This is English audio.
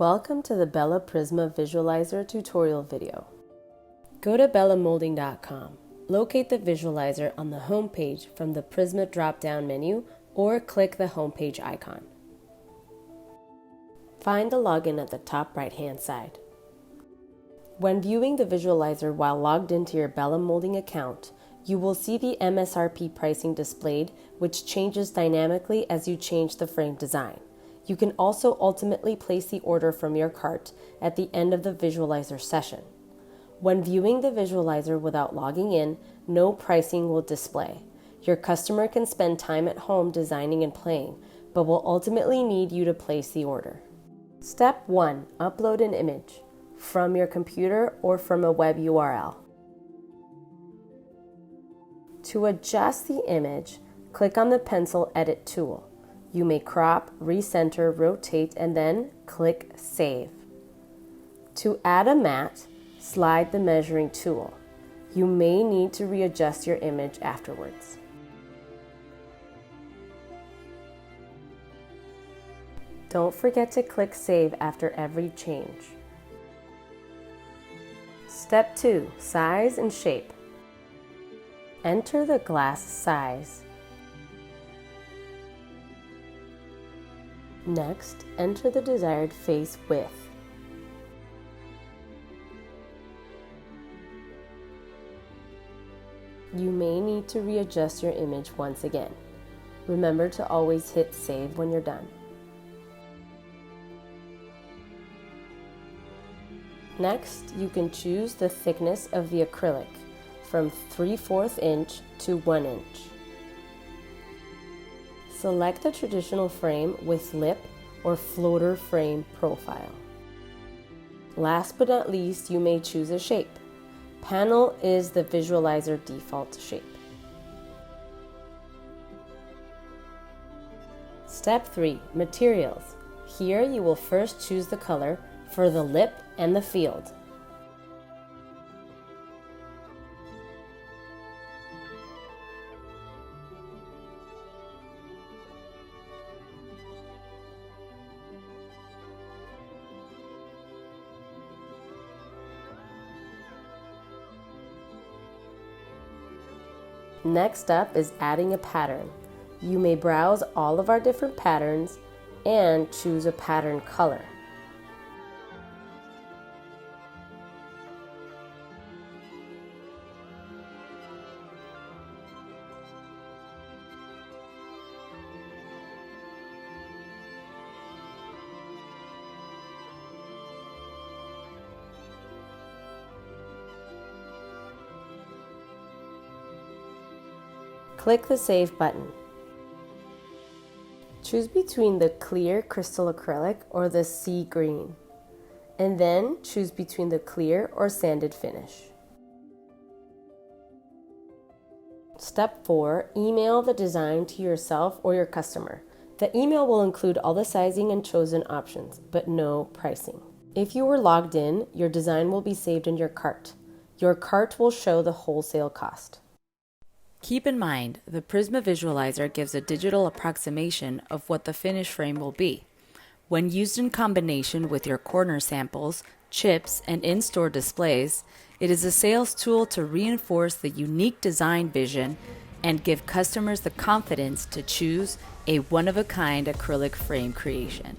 Welcome to the Bella Prisma Visualizer tutorial video. Go to bellamolding.com, locate the visualizer on the home page from the Prisma drop-down menu or click the homepage icon. Find the login at the top right-hand side. When viewing the visualizer while logged into your Bella Molding account, you will see the MSRP pricing displayed, which changes dynamically as you change the frame design. You can also ultimately place the order from your cart at the end of the visualizer session. When viewing the visualizer without logging in, no pricing will display. Your customer can spend time at home designing and playing, but will ultimately need you to place the order. Step 1. Upload an image from your computer or from a web URL. To adjust the image, click on the pencil edit tool. You may crop, recenter, rotate, and then click Save. To add a matte, slide the measuring tool. You may need to readjust your image afterwards. Don't forget to click Save after every change. Step 2. Size and shape. Enter the glass size. Next, enter the desired face width. You may need to readjust your image once again. Remember to always hit Save when you're done. Next, you can choose the thickness of the acrylic from 3/4 inch to 1 inch. Select the traditional frame with lip or floater frame profile. Last but not least, you may choose a shape. Panel is the visualizer default shape. Step 3. Materials. Here you will first choose the color for the lip and the field. Next up is adding a pattern. You may browse all of our different patterns and choose a pattern color. Click the Save button. Choose between the clear crystal acrylic or the sea green, and then choose between the clear or sanded finish. Step 4. Email the design to yourself or your customer. The email will include all the sizing and chosen options, but no pricing. If you were logged in, your design will be saved in your cart. Your cart will show the wholesale cost. Keep in mind, the Prisma Visualizer gives a digital approximation of what the finished frame will be. When used in combination with your corner samples, chips, and in-store displays, it is a sales tool to reinforce the unique design vision and give customers the confidence to choose a one-of-a-kind acrylic frame creation.